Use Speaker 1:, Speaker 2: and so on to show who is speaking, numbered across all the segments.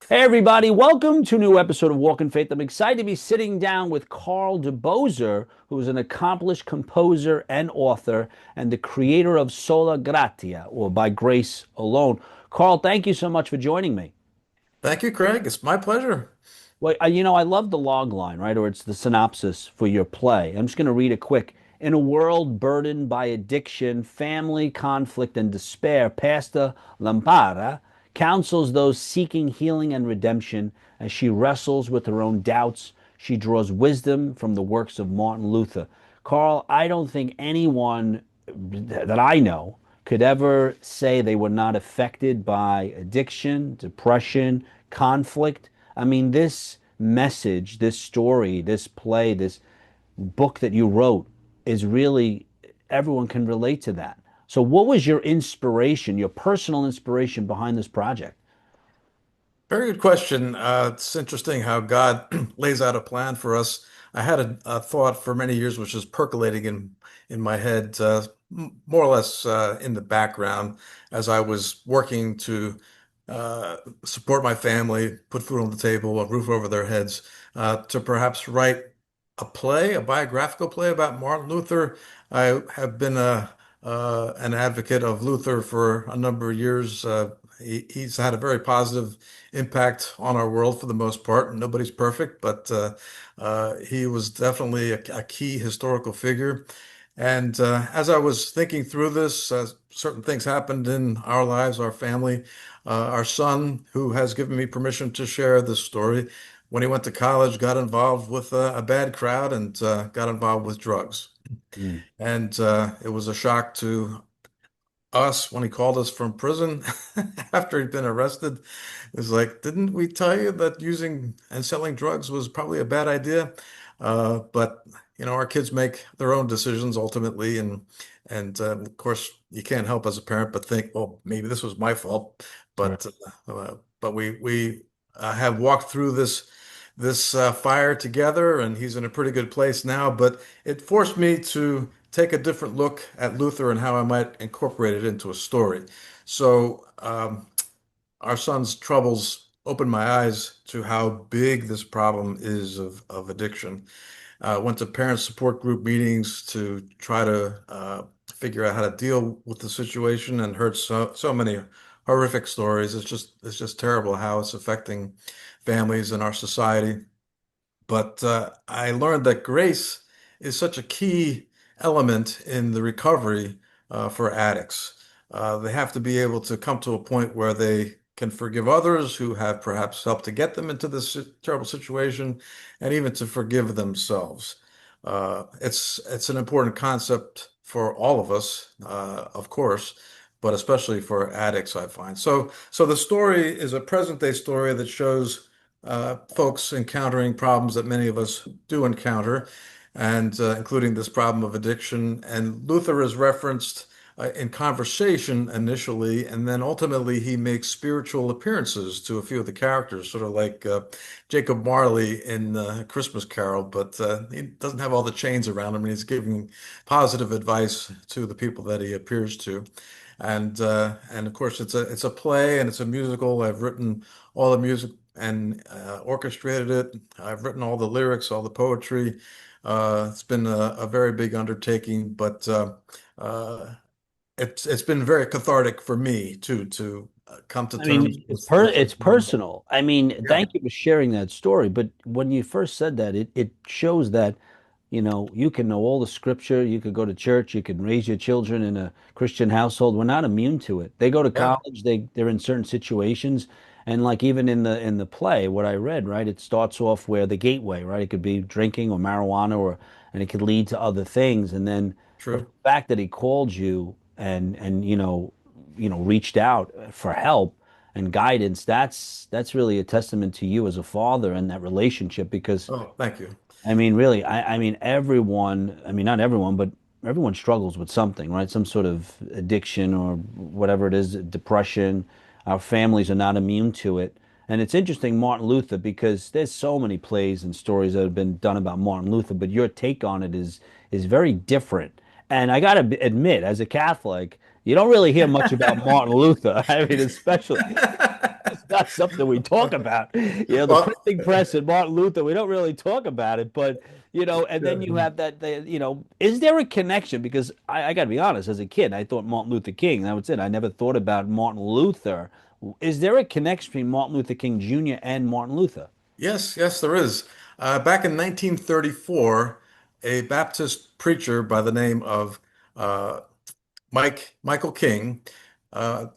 Speaker 1: Hey everybody, welcome to a new episode of Walk in Faith. I'm excited to be sitting down with Karl DeBoeser, who is an accomplished composer and author and the creator of Sola Gratia, or By Grace Alone. Karl, thank you so much for joining me.
Speaker 2: Thank you, Craig. It's my pleasure.
Speaker 1: Well, I love the log line, right? Or it's the synopsis for your play. I'm just going to read it quick. In a world burdened by addiction, family conflict, and despair, Pastor Lampara counsels those seeking healing and redemption as she wrestles with her own doubts. She draws wisdom from the works of Martin Luther. Karl, I don't think anyone that I know could ever say they were not affected by addiction, depression, conflict. I mean, this message, this story, this play, this book that you wrote is really, everyone can relate to that. So, what was your inspiration, your personal inspiration behind this project?
Speaker 2: Very good question. It's interesting how God lays out a plan for us. I had a thought for many years, which was percolating in my head, more or less in the background as I was working to support my family, put food on the table, a roof over their heads, to perhaps write a play, a biographical play about Martin Luther. I have been an advocate of Luther for a number of years. He's had a very positive impact on our world for the most part. Nobody's perfect, but he was definitely a key historical figure. And as I was thinking through this, certain things happened in our lives, our family. Our son, who has given me permission to share this story, when he went to college, got involved with a bad crowd and got involved with drugs.
Speaker 1: Mm.
Speaker 2: And it was a shock to us when he called us from prison after he'd been arrested. It was like, didn't we tell you that using and selling drugs was probably a bad idea? But our kids make their own decisions ultimately, and of course, you can't help as a parent but think, well, maybe this was my fault.
Speaker 1: Right.
Speaker 2: But we have walked through this fire together, and he's in a pretty good place now. But it forced me to take a different look at Luther and how I might incorporate it into a story. So, our son's troubles opened my eyes to how big this problem is of addiction. Went to parent support group meetings to try to figure out how to deal with the situation and heard so many horrific stories. It's just terrible how it's affecting families in our society. But I learned that grace is such a key element in the recovery for addicts. They have to be able to come to a point where they can forgive others who have perhaps helped to get them into this terrible situation, and even to forgive themselves. It's an important concept for all of us, of course, but especially for addicts, I find. So the story is a present day story that shows folks encountering problems that many of us do encounter, and including this problem of addiction. And Luther is referenced in conversation initially, and then ultimately he makes spiritual appearances to a few of the characters, sort of like Jacob Marley in Christmas Carol, but he doesn't have all the chains around him, and he's giving positive advice to the people that he appears to. And of course it's a play and it's a musical. I've written all the music and orchestrated it. I've written all the lyrics, all the poetry. It's been a very big undertaking, but uh, it's been very cathartic for me too to come to
Speaker 1: I
Speaker 2: terms
Speaker 1: mean,
Speaker 2: with
Speaker 1: it's personal. I mean,
Speaker 2: yeah.
Speaker 1: thank you for sharing that story. But when you first said that, it shows that, you can know all the scripture, you could go to church, you can raise your children in a Christian household. We're not immune to it. They go to
Speaker 2: Yeah,
Speaker 1: college, they're in certain situations, and like even in the play, what I read, right, it starts off where the gateway, right? It could be drinking or marijuana, and it could lead to other things. And then the
Speaker 2: true.
Speaker 1: fact that he called you and reached out for help and guidance, that's really a testament to you as a father and that relationship. Because
Speaker 2: Oh, thank you.
Speaker 1: I mean, really, I mean, everyone, I mean, not everyone, but everyone struggles with something, right? Some sort of addiction or whatever it is, depression. Our families are not immune to it. And it's interesting, Martin Luther, because there's so many plays and stories that have been done about Martin Luther, but your take on it is very different. And I gotta admit, as a Catholic, you don't really hear much about Martin Luther. I mean, not something we talk about. The
Speaker 2: Well,
Speaker 1: printing press and Martin Luther, we don't really talk about it, but and then you
Speaker 2: yeah.
Speaker 1: have is there a connection? Because I got to be honest, as a kid, I thought Martin Luther King, that was it. I never thought about Martin Luther. Is there a connection between Martin Luther King Jr. and Martin Luther?
Speaker 2: Yes, yes, there is. Back in 1934, a Baptist preacher by the name of uh, Michael King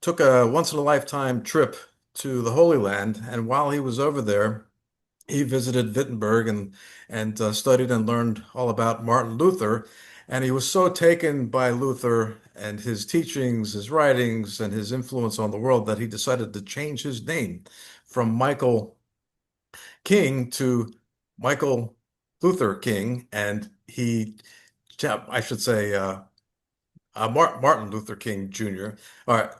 Speaker 2: took a once in a lifetime trip to the Holy Land, and while he was over there, he visited Wittenberg and studied and learned all about Martin Luther. And he was so taken by Luther and his teachings, his writings, and his influence on the world that he decided to change his name from Michael King to Michael Luther King, and I should say, Martin Luther King Jr.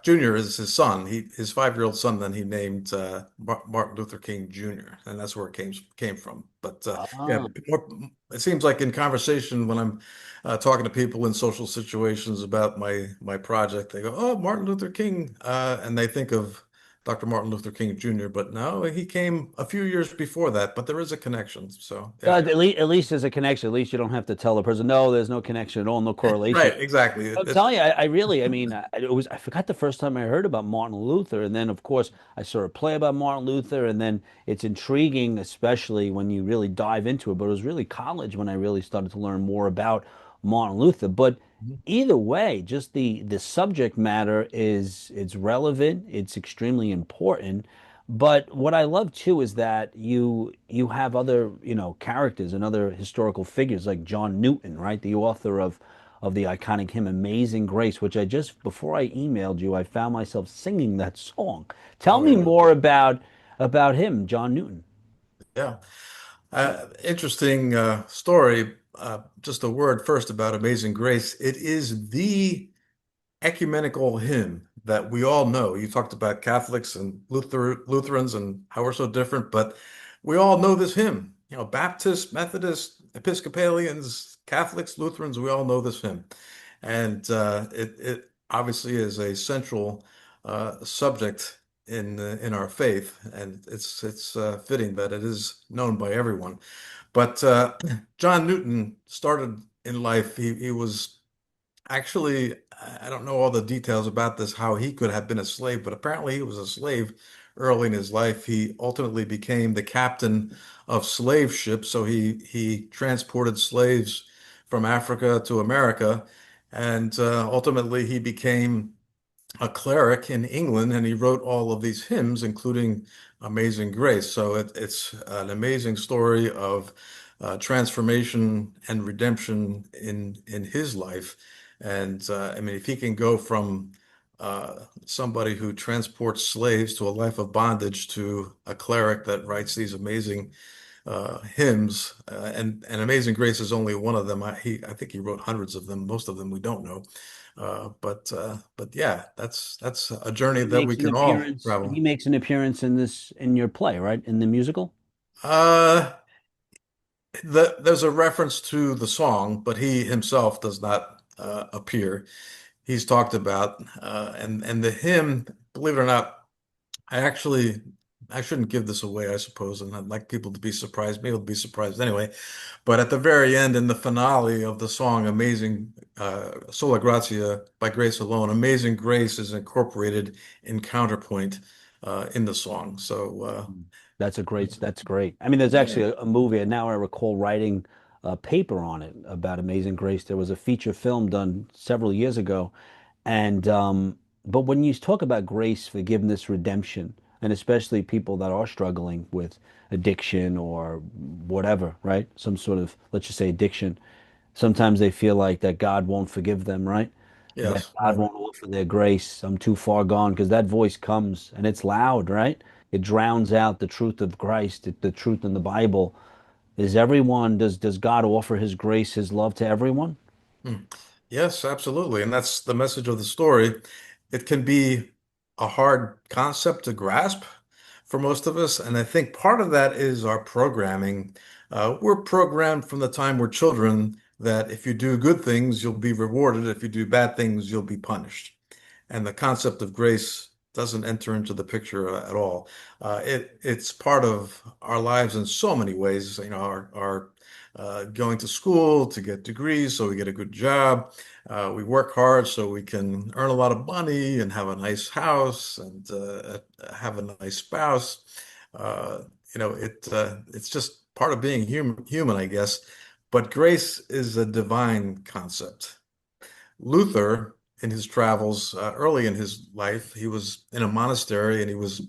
Speaker 2: Jr. is his son. His 5-year-old son. Then he named Martin Luther King Jr. And that's where it came from. But yeah,
Speaker 1: Ah.
Speaker 2: it seems like in conversation when I'm talking to people in social situations about my project, they go, "Oh, Martin Luther King," and they think of Dr. Martin Luther King Jr. But no, he came a few years before that. But there is a connection. So yeah,
Speaker 1: At least there's a connection. At least you don't have to tell the person, no, there's no connection at all, no correlation.
Speaker 2: right, exactly.
Speaker 1: I'm telling you, I really, I forgot the first time I heard about Martin Luther, and then of course I saw a play about Martin Luther, and then it's intriguing, especially when you really dive into it. But it was really college when I really started to learn more about Martin Luther. But either way, just the subject matter is it's relevant, it's extremely important. But what I love too is that you have other, characters and other historical figures like John Newton, right? The author of the iconic hymn Amazing Grace, which I just before I emailed you, I found myself singing that song. Tell
Speaker 2: Oh
Speaker 1: me
Speaker 2: yeah,
Speaker 1: more about him, John Newton.
Speaker 2: yeah. Interesting story. Just a word first about Amazing Grace. It is the ecumenical hymn that we all know. You talked about Catholics and Lutherans and how we're so different, but we all know this hymn. Baptists, Methodists, Episcopalians, Catholics, Lutherans, we all know this hymn. And it obviously is a central subject in our faith, and it's fitting that it is known by everyone. But John Newton started in life. He was actually, I don't know all the details about this, how he could have been a slave, but apparently he was a slave early in his life. He ultimately became the captain of slave ships. So he transported slaves from Africa to America. And ultimately he became a cleric in England, and he wrote all of these hymns, including Amazing Grace. So it's an amazing story of transformation and redemption in his life. And I mean, if he can go from somebody who transports slaves to a life of bondage to a cleric that writes these amazing hymns, and Amazing Grace is only one of them. I think he wrote hundreds of them. Most of them we don't know. But yeah, that's a journey
Speaker 1: He
Speaker 2: that we
Speaker 1: makes an
Speaker 2: can all
Speaker 1: appearance. He
Speaker 2: travel.
Speaker 1: makes an appearance in your play, right? In the musical.
Speaker 2: Uh, there's a reference to the song, but he himself does not appear. He's talked about, and the hymn, believe it or not, I shouldn't give this away, I suppose, and I'd like people to be surprised. Maybe they'll be surprised anyway. But at the very end, in the finale of the song "Amazing Sola Gratia" by Grace Alone, "Amazing Grace" is incorporated in counterpoint in the song. So
Speaker 1: That's great. I mean, there's
Speaker 2: yeah,
Speaker 1: actually a movie, and now I recall writing a paper on it about Amazing Grace. There was a feature film done several years ago, and but when you talk about grace, forgiveness, redemption, and especially people that are struggling with addiction or whatever, right? Some sort of, let's just say, addiction. Sometimes they feel like that God won't forgive them, right? That
Speaker 2: yes,
Speaker 1: God
Speaker 2: right.
Speaker 1: won't offer their grace. I'm too far gone because that voice comes and it's loud, right? It drowns out the truth of Christ, the truth in the Bible. Does God offer his grace, his love to everyone?
Speaker 2: Hmm. Yes, absolutely. And that's the message of the story. It can be a hard concept to grasp for most of us. And I think part of that is our programming. We're programmed from the time we're children that if you do good things, you'll be rewarded. If you do bad things, you'll be punished. And the concept of grace doesn't enter into the picture at all. It's part of our lives in so many ways. You know, our going to school to get degrees so we get a good job. We work hard so we can earn a lot of money and have a nice house and have a nice spouse. Uh, it's just part of being human, I guess. But grace is a divine concept. Luther, in his travels early in his life, he was in a monastery and he was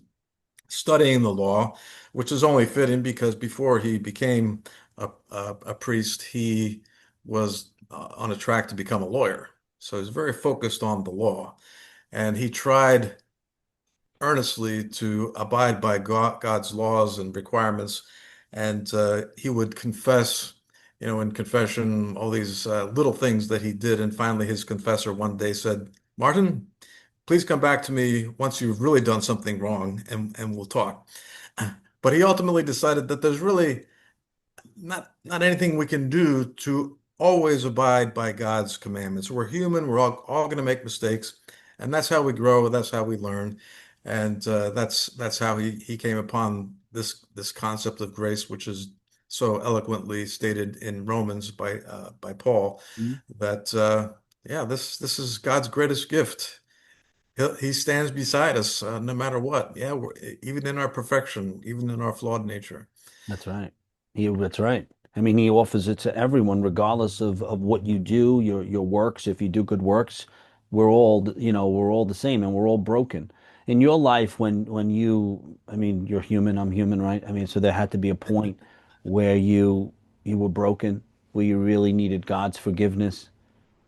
Speaker 2: studying the law, which is only fitting because before he became a priest, he was on a track to become a lawyer. So he's very focused on the law. And he tried earnestly to abide by God's laws and requirements. And he would confess, in confession, all these little things that he did. And finally, his confessor one day said, Martin, please come back to me once you've really done something wrong and we'll talk. But he ultimately decided that there's really not anything we can do to always abide by God's commandments. We're human, we're all going to make mistakes, and that's how we grow, that's how we learn. And that's how he came upon this concept of grace, which is so eloquently stated in Romans by Paul,
Speaker 1: Mhm.
Speaker 2: that yeah, this is God's greatest gift. He stands beside us no matter what. Yeah, even in our perfection, even in our flawed nature.
Speaker 1: That's right. That's right. I mean, he offers it to everyone, regardless of what you do, your works. If you do good works, we're all the same, and we're all broken. In your life, I mean, you're human, I'm human, right? I mean, so there had to be a point where you were broken, where you really needed God's forgiveness.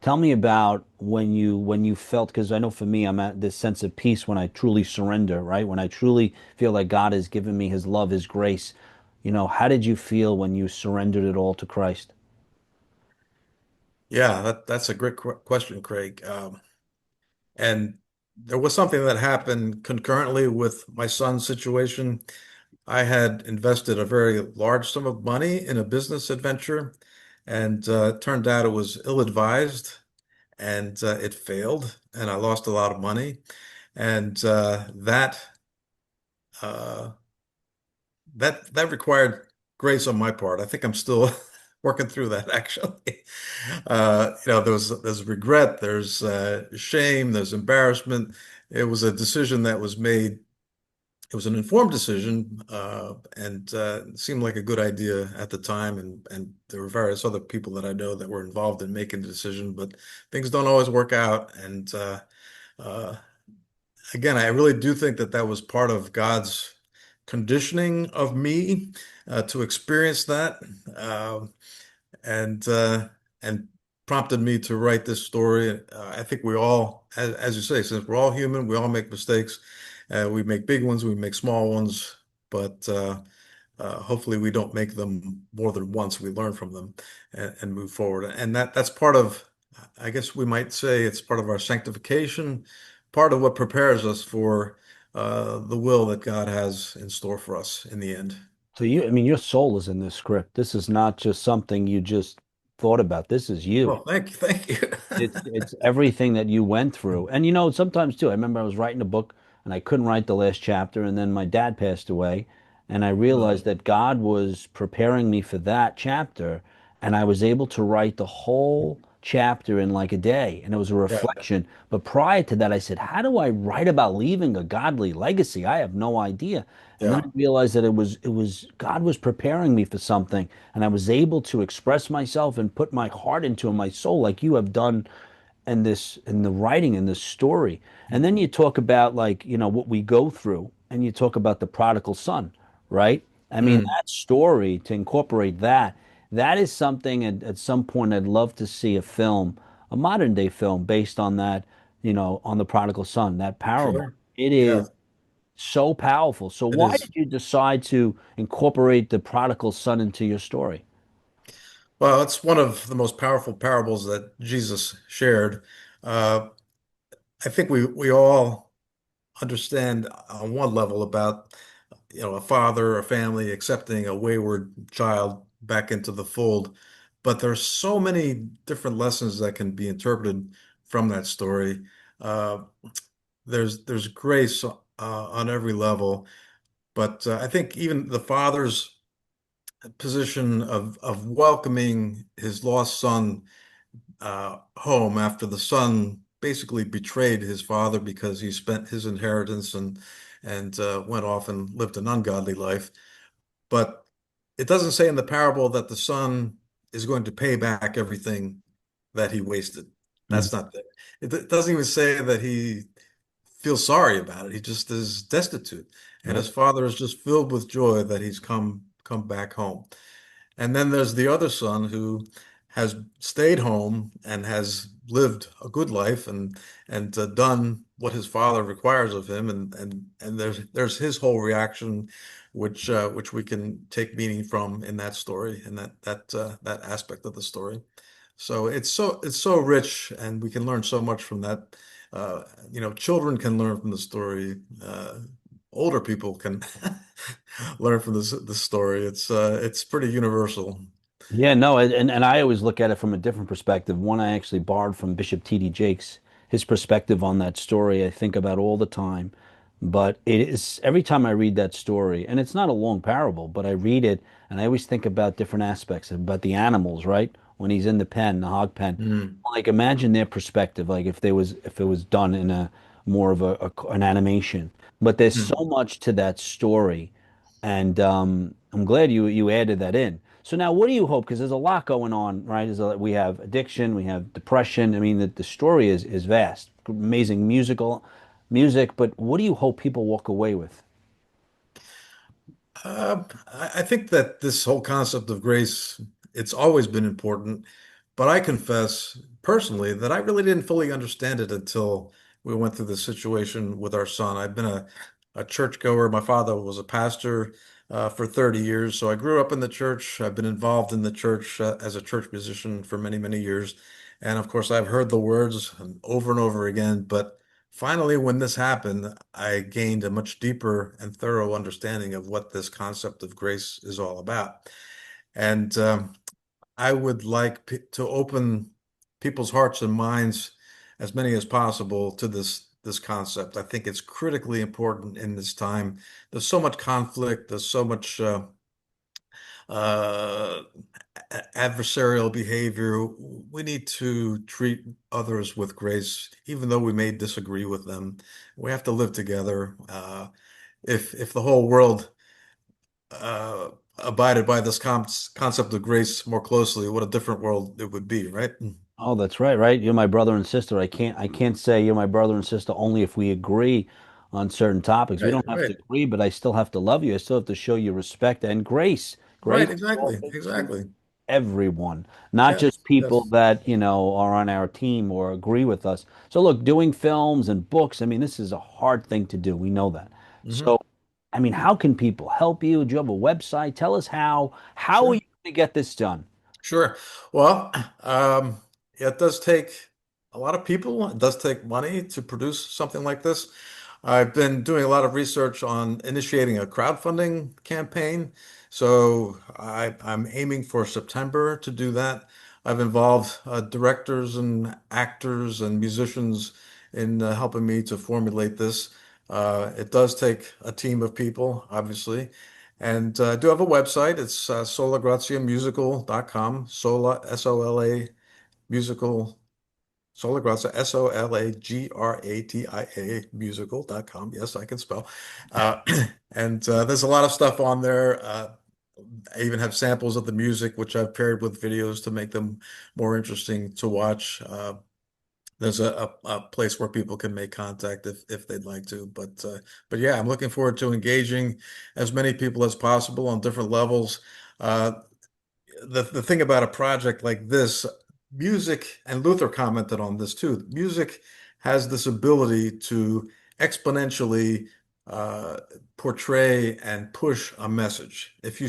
Speaker 1: Tell me about when you felt, because I know for me, I'm at this sense of peace when I truly surrender, right? When I truly feel like God has given me his love, his grace. How did you feel when you surrendered it all to Christ?
Speaker 2: Yeah, that's a great question, Craig. And there was something that happened concurrently with my son's situation. I had invested a very large sum of money in a business adventure, and it turned out it was ill-advised, and it failed, and I lost a lot of money. And uh, that required grace on my part. I think I'm still working through that actually. There's regret, there's shame, there's embarrassment. It was a decision that was made. It was an informed decision, and it seemed like a good idea at the time. And there were various other people that I know that were involved in making the decision, but things don't always work out. And uh, again, I really do think that that was part of God's conditioning of me to experience that, uh, and uh, and prompted me to write this story. I think we all, as you say, since we're all human, we all make mistakes. We make big ones, we make small ones, but hopefully we don't make them more than once. We learn from them and move forward. And that's part of, I guess we might say it's part of our sanctification, part of what prepares us for the will that God has in store for us in the end.
Speaker 1: So I mean, your soul is in this script. This is not just something you just thought about. This is you.
Speaker 2: Well, thank you, thank you.
Speaker 1: It's everything that you went through. And sometimes too, I remember I was writing a book and I couldn't write the last chapter, and then my dad passed away, and I realized that God was preparing me for that chapter, and I was able to write the whole chapter in like a day, and it was a
Speaker 2: Yeah,
Speaker 1: reflection. But prior to that, I said, how do I write about leaving a godly legacy? I have no idea. And then
Speaker 2: yeah.
Speaker 1: I realized that it was God was preparing me for something, and I was able to express myself and put my heart into it, my soul, like you have done in the writing in this story. And then you talk about, like, what we go through, and you talk about the prodigal son, right? I mean,
Speaker 2: Mm,
Speaker 1: that story, to incorporate that is something at some point I'd love to see a film, a modern day film based on that, on the prodigal son, that parable.
Speaker 2: sure.
Speaker 1: It
Speaker 2: Yeah,
Speaker 1: is so powerful. So
Speaker 2: it
Speaker 1: why
Speaker 2: is.
Speaker 1: did you decide to incorporate the prodigal son into your story?
Speaker 2: Well, it's one of the most powerful parables that Jesus shared. Uh, I think we all understand on one level about a father, a family accepting a wayward child back into the fold, but there's so many different lessons that can be interpreted from that story. Uh, there's grace on every level, but I think even the father's position of welcoming his lost son home after the son basically betrayed his father because he spent his inheritance and went off and lived an ungodly life. But it doesn't say in the parable that the son is going to pay back everything that he wasted.
Speaker 1: Mhm.
Speaker 2: That's not there. It doesn't even say that he feels sorry about it. He just is destitute, and
Speaker 1: Yep.
Speaker 2: his father is just filled with joy that he's come back home. And then there's the other son who has stayed home and has lived a good life and done what his father requires of him. And there's his whole reaction, which we can take meaning from in that story and that aspect of the story. So it's so rich, and we can learn so much from that. Children can learn from the story. Older people can learn from this story. It's pretty universal.
Speaker 1: Yeah, no, and I always look at it from a different perspective. One I actually borrowed from Bishop T.D. Jakes, his perspective on that story, I think about all the time. But it is every time I read that story, and it's not a long parable, but I read it and I always think about different aspects about the animals, right? When he's in the pen, the hog pen.
Speaker 2: Mm,
Speaker 1: Like imagine their perspective, like if it was done in a more of an animation. But there's so
Speaker 2: mm.
Speaker 1: much to that story, and I'm glad you added that in. So now, what do you hope? Because there's a lot going on, right? We have addiction, we have depression. I mean, the story is vast, amazing music. But what do you hope people walk away with?
Speaker 2: I think that this whole concept of grace, it's always been important, but I confess personally that I really didn't fully understand it until we went through the situation with our son. I've been a churchgoer. My father was a pastor for 30 years, so I grew up in the church. I've been involved in the church as a church musician for many, many years. And of course, I've heard the words over and over again, but finally, when this happened, I gained a much deeper and thorough understanding of what this concept of grace is all about. And I would like to open people's hearts and minds, as many as possible, to this concept. I think it's critically important in this time. There's so much conflict. There's so much uh, adversarial behavior. We need to treat others with grace, even though we may disagree with them. We have to live together. If the whole world uh, abided by this concept of grace more closely, what a different world it would be, right?
Speaker 1: Oh, that's right, right? You're my brother and sister. I can't say you're my brother and sister only if we agree on certain topics. We
Speaker 2: Right,
Speaker 1: don't have to
Speaker 2: right,
Speaker 1: agree, but I still have to love you. I still have to show you respect and grace. Grace
Speaker 2: right.
Speaker 1: is
Speaker 2: Exactly,
Speaker 1: offered to
Speaker 2: exactly.
Speaker 1: everyone, not
Speaker 2: Yes,
Speaker 1: just people
Speaker 2: yes.
Speaker 1: that, are on our team or agree with us. So look, doing films and books, I mean, this is a hard thing to do. We know that.
Speaker 2: Hmm.
Speaker 1: So, I mean, how can people help you? Do you have a website? Tell us how. How are you
Speaker 2: Sure.
Speaker 1: going to get this done?
Speaker 2: Sure. Well, yeah, it does take a lot of people. It does take money to produce something like this. I've been doing a lot of research on initiating a crowdfunding campaign. So I'm aiming for September to do that. I've involved directors and actors and musicians in helping me to formulate this. It does take a team of people, obviously. And I do have a website. It's solagratiamusical.com. Sola, S-O-L-A, musical, Sola Gratia, Solagratia, musical.com. Yes, I can spell. Uh, and there's a lot of stuff on there. I even have samples of the music, which I've paired with videos to make them more interesting to watch. There's a place where people can make contact if they'd like to. But yeah, I'm looking forward to engaging as many people as possible on different levels. Uh, the thing about a project like this, music, and Luther commented on this too, music has this ability to exponentially uh, portray and push a message. If you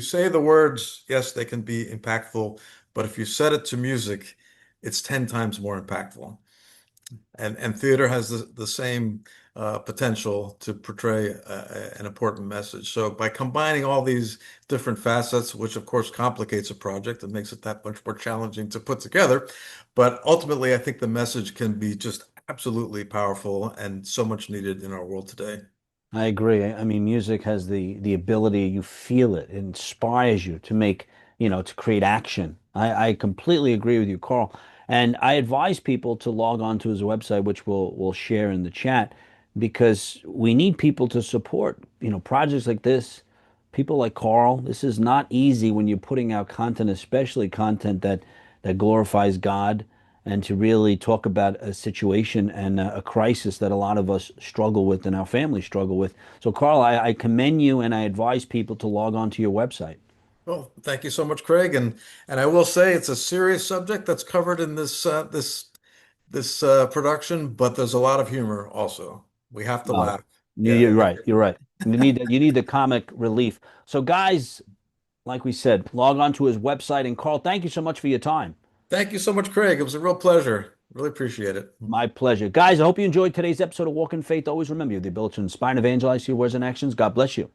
Speaker 2: say the words, yes, they can be impactful, but if you set it to music, it's 10 times more impactful. And theater has the same potential to portray an important message. So by combining all these different facets, which of course complicates a project and makes it that much more challenging to put together, but ultimately I think the message can be just absolutely powerful and so much needed in our world today.
Speaker 1: I agree. I mean, music has the ability, you feel it, it inspires you to make, to create action. I completely agree with you, Carl. And I advise people to log on to his website, which we'll share in the chat, because we need people to support, projects like this. People like Carl, this is not easy when you're putting out content, especially content that glorifies God, and to really talk about a situation and a crisis that a lot of us struggle with and our families struggle with. So, Carl, I commend you and I advise people to log on to your website.
Speaker 2: Well, thank you so much, Craig. And I will say it's a serious subject that's covered in this production, but there's a lot of humor also. We have to
Speaker 1: No,
Speaker 2: laugh. Yeah.
Speaker 1: you're right. You're right. You need the comic relief. So, guys, like we said, log on to his website. And Carl, thank you so much for your time.
Speaker 2: Thank you so much, Craig. It was a real pleasure. Really appreciate it.
Speaker 1: My pleasure. Guys, I hope you enjoyed today's episode of Walk in Faith. Always remember you have the ability to inspire and evangelize your words and actions. God bless you.